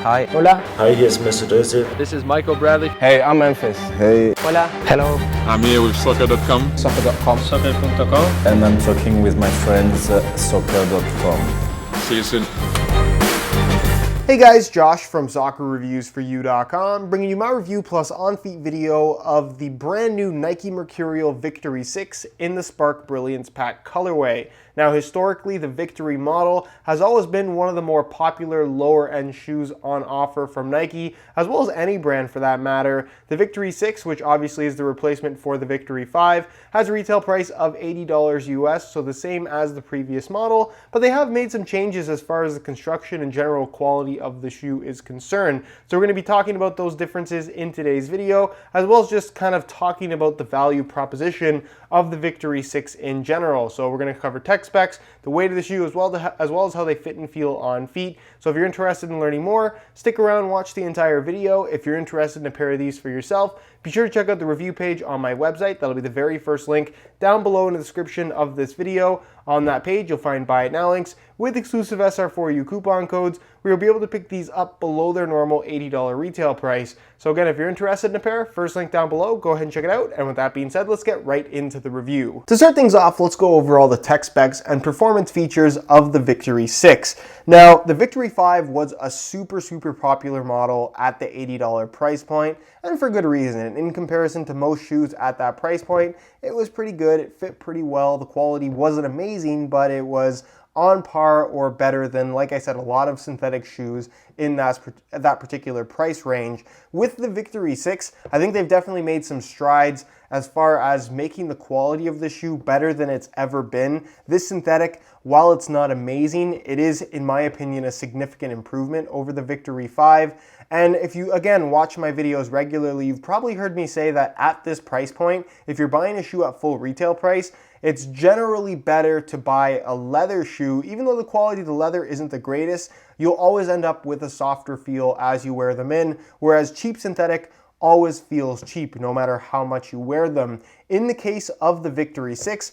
Hi. Hola. Hi, here's Mr. Dozy. This is Michael Bradley. Hey, I'm Memphis. Hey. Hola. Hello. I'm here with soccer.com. Soccer.com. Soccer.com. And I'm talking with my friends soccer.com. See you soon. Hey guys, Josh from SoccerReviewsForYou.com, bringing you my review plus on-feet video of the brand new Nike Mercurial Victory 6 in the Spark Brilliance Pack colorway. Now, historically, the Victory model has always been one of the more popular lower-end shoes on offer from Nike, as well as any brand for that matter. The Victory 6, which obviously is the replacement for the Victory 5, has a retail price of $80 US, so the same as the previous model, but they have made some changes as far as the construction and general quality of the shoe is concerned. So we're going to be talking about those differences in today's video, as well as just kind of talking about the value proposition of the Victory 6 in general. So we're going to cover tech specs, the weight of the shoe, as well as how they fit and feel on feet. So if you're interested in learning more, stick around and watch the entire video. If you're interested in a pair of these for yourself, be sure to check out the review page on my website. That'll be the very first link down below in the description of this video. On that page, you'll find Buy It Now links with exclusive SR4U coupon codes where you'll be able to pick these up below their normal $80 retail price. So again, if you're interested in a pair, first link down below, go ahead and check it out. And with that being said, let's get right into the review. To start things off, let's go over all the tech specs and performance features of the Victory 6. Now, the Victory 5 was a super popular model at the $80 price point, and for good reason. In comparison to most shoes at that price point, it was pretty good, it fit pretty well, the quality wasn't amazing, but it was on par or better than, like I said, a lot of synthetic shoes in that particular price range. With the Victory 6, I think they've definitely made some strides as far as making the quality of the shoe better than it's ever been. This synthetic, while it's not amazing, it is, in my opinion, a significant improvement over the Victory 5. And if you, again, watch my videos regularly, you've probably heard me say that at this price point, if you're buying a shoe at full retail price, it's generally better to buy a leather shoe. Even though the quality of the leather isn't the greatest, you'll always end up with a softer feel as you wear them in, whereas cheap synthetic always feels cheap no matter how much you wear them. In the case of the Victory 6,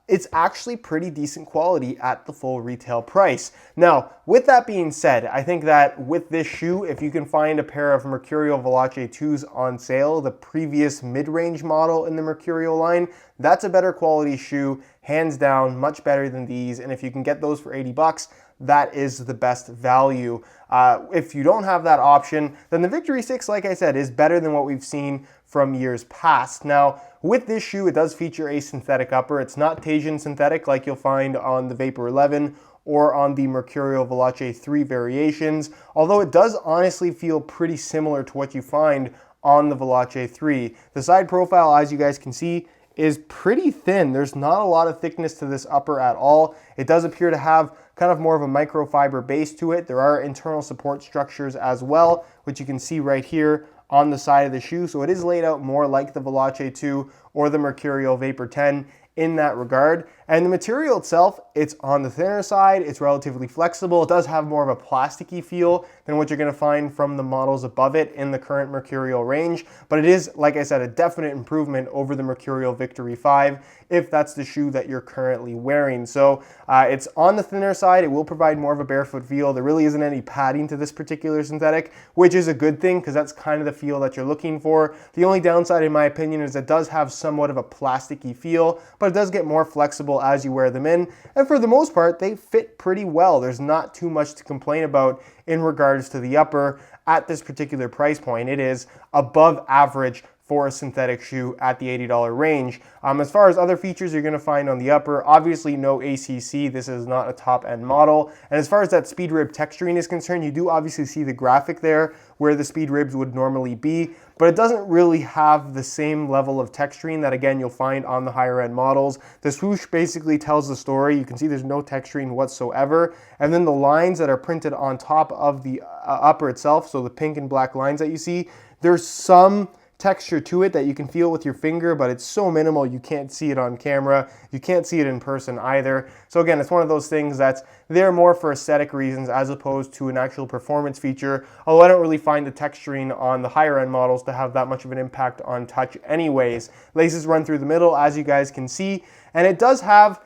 it's actually pretty decent quality at the full retail price. Now, with that being said, I think that with this shoe, if you can find a pair of Mercurial Veloce 2s on sale, the previous mid-range model in the Mercurial line, that's a better quality shoe, hands down, much better than these. And if you can get those for 80 bucks, that is the best value. If you don't have that option, then the Victory 6, like I said, is better than what we've seen from years past. Now, with this shoe, it does feature a synthetic upper. It's not Tajin synthetic like you'll find on the Vapor 11 or on the Mercurial Veloce 3 variations, although it does honestly feel pretty similar to what you find on the Veloce 3. The side profile, as you guys can see, is pretty thin. There's not a lot of thickness to this upper at all. It does appear to have kind of more of a microfiber base to it. There are internal support structures as well, which you can see right here on the side of the shoe. So it is laid out more like the Veloce 2 or the Mercurial Vapor 10 in that regard. And the material itself, it's on the thinner side, it's relatively flexible. It does have more of a plasticky feel than what you're gonna find from the models above it in the current Mercurial range. But it is, like I said, a definite improvement over the Mercurial Victory 5, if that's the shoe that you're currently wearing. So it's on the thinner side, it will provide more of a barefoot feel. There really isn't any padding to this particular synthetic, which is a good thing because that's kind of the feel that you're looking for. The only downside, in my opinion, is it does have somewhat of a plasticky feel, but it does get more flexible as you wear them in, and for the most part they fit pretty well. There's not too much to complain about in regards to the upper at this particular price point. It is above average for a synthetic shoe at the $80 range. As far as other features you're gonna find on the upper, obviously no ACC, this is not a top-end model. And as far as that speed rib texturing is concerned, you do obviously see the graphic there where the speed ribs would normally be, but it doesn't really have the same level of texturing that, again, you'll find on the higher end models. The swoosh basically tells the story. You can see there's no texturing whatsoever. And then the lines that are printed on top of the upper itself, so the pink and black lines that you see, there's some texture to it that you can feel with your finger, but it's so minimal you can't see it on camera. You can't see it in person either. So again, it's one of those things that's there more for aesthetic reasons as opposed to an actual performance feature, although I don't really find the texturing on the higher end models to have that much of an impact on touch anyways. Laces run through the middle, as you guys can see, and it does have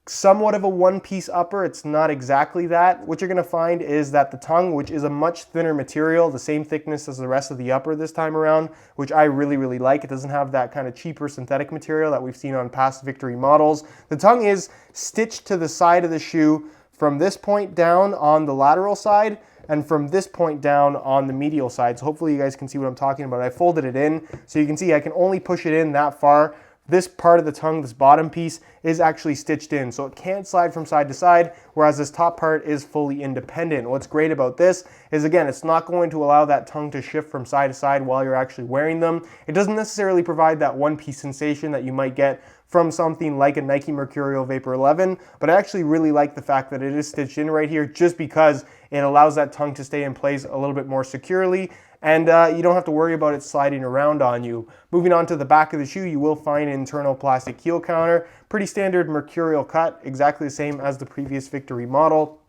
somewhat of a one-piece upper. It's not exactly that. What you're going to find is that the tongue, which is a much thinner material, the same thickness as the rest of the upper this time around, which I really like. It doesn't have that kind of cheaper synthetic material that we've seen on past Victory models. The tongue is stitched to the side of the shoe from this point down on the lateral side and from this point down on the medial side. So hopefully you guys can see what I'm talking about. I folded it in so you can see I can only push it in that far. This part of the tongue, this bottom piece, is actually stitched in, so it can't slide from side to side, whereas this top part is fully independent. What's great about this is, again, it's not going to allow that tongue to shift from side to side while you're actually wearing them. It doesn't necessarily provide that one-piece sensation that you might get from something like a Nike Mercurial Vapor 11, but I actually really like the fact that it is stitched in right here just because it allows that tongue to stay in place a little bit more securely, and you don't have to worry about it sliding around on you. Moving on to the back of the shoe, you will find an internal plastic heel counter. Pretty standard Mercurial cut, exactly the same as the previous Victory model.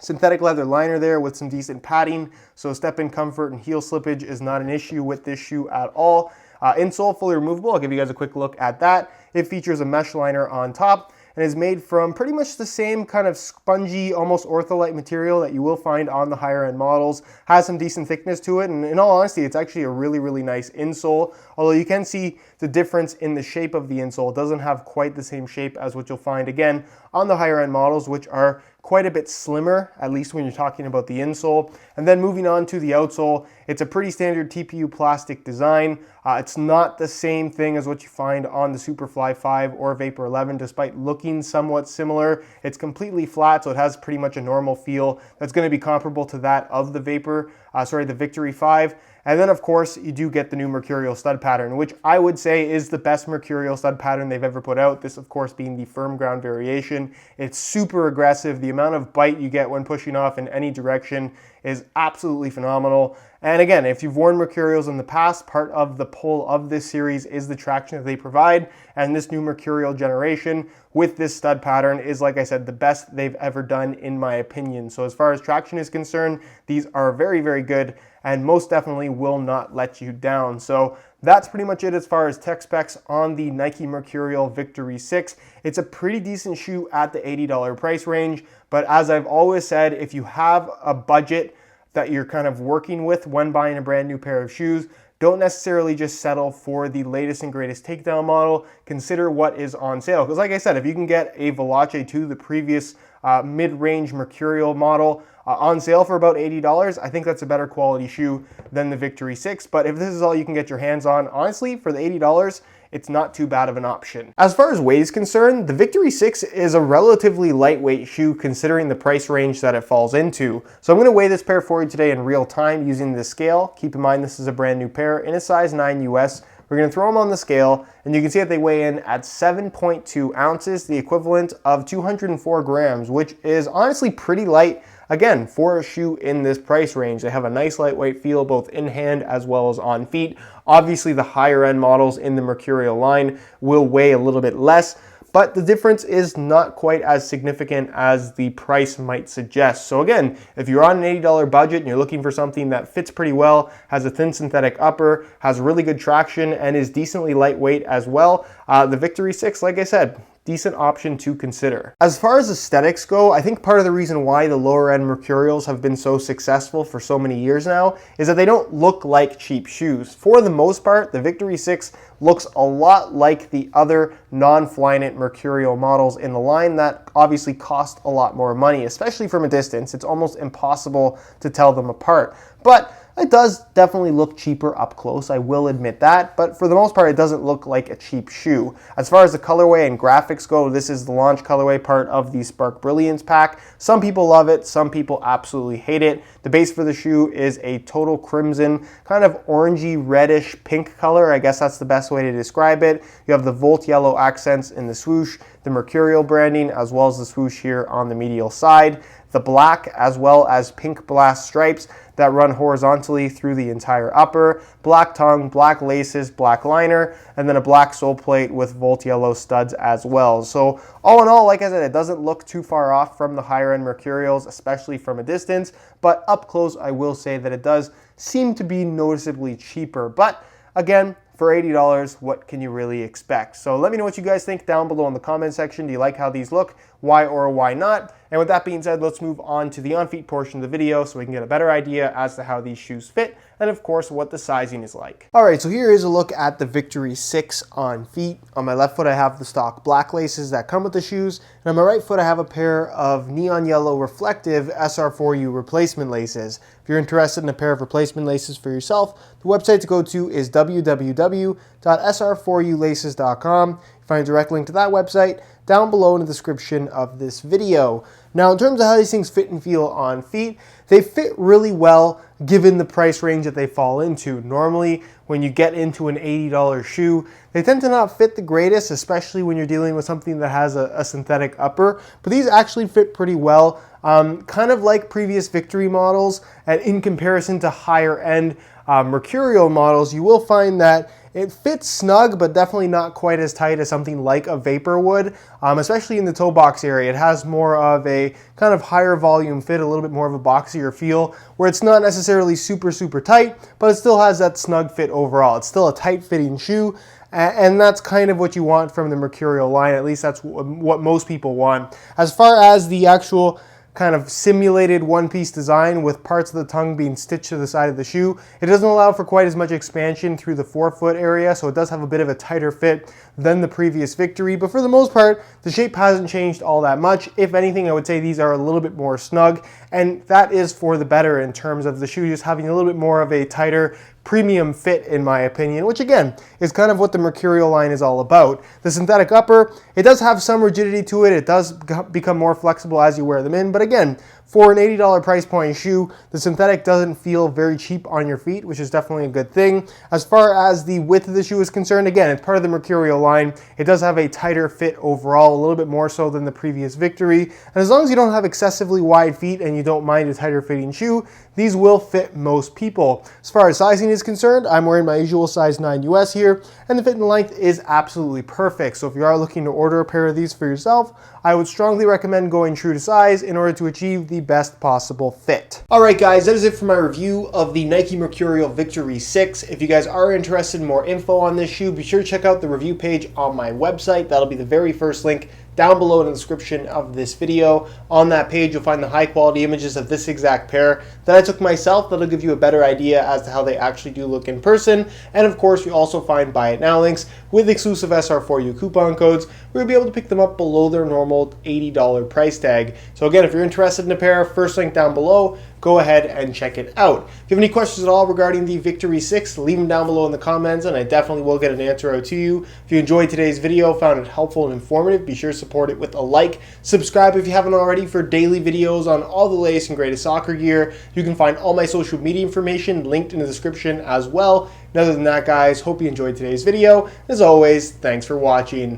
Synthetic leather liner there with some decent padding, so step-in comfort and heel slippage is not an issue with this shoe at all. Insole fully removable. I'll give you guys a quick look at that. It features a mesh liner on top and is made from pretty much the same kind of spongy, almost ortholite material that you will find on the higher end models. Has some decent thickness to it, and in all honesty, it's actually a really nice insole. Although you can see the difference in the shape of the insole. It doesn't have quite the same shape as what you'll find again on the higher end models, which are quite a bit slimmer, at least when you're talking about the insole. And then moving on to the outsole, it's a pretty standard TPU plastic design. It's not the same thing as what you find on the Superfly 5 or Vapor 11, despite looking somewhat similar. It's completely flat, so it has pretty much a normal feel that's going to be comparable to that of the the Victory 5. And then, of course, you do get the new Mercurial stud pattern, which I would say is the best Mercurial stud pattern they've ever put out. This, of course, being the firm ground variation. It's super aggressive. The amount of bite you get when pushing off in any direction is absolutely phenomenal. And again, if you've worn Mercurials in the past, part of the pull of this series is the traction that they provide. And this new Mercurial generation with this stud pattern is, like I said, the best they've ever done in my opinion. So as far as traction is concerned, these are very good and most definitely will not let you down. So that's pretty much it as far as tech specs on the Nike Mercurial Victory 6. It's a pretty decent shoe at the $80 price range, but as I've always said, if you have a budget that you're kind of working with when buying a brand new pair of shoes, don't necessarily just settle for the latest and greatest takedown model. Consider what is on sale. Because like I said, if you can get a Veloce 2, the previous mid-range Mercurial model, on sale for about $80, I think that's a better quality shoe than the Victory 6. But if this is all you can get your hands on, honestly, for the $80, it's not too bad of an option. As far as weight is concerned, the Victory 6 is a relatively lightweight shoe considering the price range that it falls into. So I'm going to weigh this pair for you today in real time using the scale. Keep in mind this is a brand new pair in a size 9 US. We're going to throw them on the scale, and you can see that they weigh in at 7.2 ounces, the equivalent of 204 grams, which is honestly pretty light. Again, for a shoe in this price range, they have a nice lightweight feel both in hand as well as on feet. Obviously, the higher end models in the Mercurial line will weigh a little bit less, but the difference is not quite as significant as the price might suggest. So again, if you're on an $80 budget and you're looking for something that fits pretty well, has a thin synthetic upper, has really good traction, and is decently lightweight as well, the Victory 6, like I said, decent option to consider. As far as aesthetics go, I think part of the reason why the lower end Mercurials have been so successful for so many years now is that they don't look like cheap shoes. For the most part, the Victory 6 looks a lot like the other non-Flyknit Mercurial models in the line that obviously cost a lot more money, especially from a distance. It's almost impossible to tell them apart. But it does definitely look cheaper up close, I will admit that, but for the most part, it doesn't look like a cheap shoe. As far as the colorway and graphics go, this is the launch colorway part of the Spark Brilliance pack. Some people love it, some people absolutely hate it. The base for the shoe is a total crimson, kind of orangey, reddish, pink color. I guess that's the best way to describe it. You have the Volt yellow accents in the swoosh, the Mercurial branding, as well as the swoosh here on the medial side. The black as well as pink blast stripes that run horizontally through the entire upper, black tongue, black laces, black liner, and then a black sole plate with Volt yellow studs as well. So all in all, like I said, it doesn't look too far off from the higher end Mercurials, especially from a distance, but up close I will say that it does seem to be noticeably cheaper. But again, for $80, what can you really expect? So let me know what you guys think down below in the comment section. Do you like how these look? Why or why not? And with that being said, let's move on to the on-feet portion of the video so we can get a better idea as to how these shoes fit and of course what the sizing is like. All right, so here is a look at the Victory 6 on feet. On my left foot I have the stock black laces that come with the shoes, and on my right foot I have a pair of neon yellow reflective SR4U replacement laces. If you're interested in a pair of replacement laces for yourself, the website to go to is www.sr4ulaces.com. You find a direct link to that website down below in the description of this video. Now, in terms of how these things fit and feel on feet, they fit really well given the price range that they fall into. Normally, when you get into an $80 shoe, they tend to not fit the greatest, especially when you're dealing with something that has a synthetic upper, but these actually fit pretty well. Kind of like previous Victory models, and in comparison to higher end Mercurial models, you will find that it fits snug, but definitely not quite as tight as something like a Vapor would, especially in the toe box area. It has more of a kind of higher volume fit, a little bit more of a boxier feel, where it's not necessarily super tight, but it still has that snug fit overall. It's still a tight fitting shoe, and that's kind of what you want from the Mercurial line. At least that's what most people want. As far as the actual kind of simulated one-piece design with parts of the tongue being stitched to the side of the shoe, it doesn't allow for quite as much expansion through the forefoot area, so it does have a bit of a tighter fit than the previous Victory, but for the most part, the shape hasn't changed all that much. If anything, I would say these are a little bit more snug, and that is for the better in terms of the shoe just having a little bit more of a tighter premium fit, in my opinion, which again is kind of what the Mercurial line is all about. The synthetic upper, it does have some rigidity to it. It does become more flexible as you wear them in, but again, for an $80 price point shoe, the synthetic doesn't feel very cheap on your feet, which is definitely a good thing. As far as the width of the shoe is concerned, again, it's part of the Mercurial line. It does have a tighter fit overall, a little bit more so than the previous Victory. And as long as you don't have excessively wide feet and you don't mind a tighter fitting shoe, these will fit most people. As far as sizing is concerned, I'm wearing my usual size 9 US here, and the fit and length is absolutely perfect. So if you are looking to order a pair of these for yourself, I would strongly recommend going true to size in order to achieve the best possible fit. All right, guys, that is it for my review of the Nike Mercurial Victory 6. If you guys are interested in more info on this shoe, be sure to check out the review page on my website. That'll be the very first link down below in the description of this video. On that page, you'll find the high quality images of this exact pair that I took myself. That'll give you a better idea as to how they actually do look in person. And of course, you also find buy it now links with exclusive SR4U coupon codes where you'll be able to pick them up below their normal $80 price tag. So again, if you're interested in a pair, first link down below, go ahead and check it out. If you have any questions at all regarding the Victory 6, leave them down below in the comments and I definitely will get an answer out to you. If you enjoyed today's video, found it helpful and informative, be sure to support it with a like. Subscribe if you haven't already for daily videos on all the latest and greatest soccer gear. You can find all my social media information linked in the description as well. And other than that, guys, hope you enjoyed today's video. As always, thanks for watching.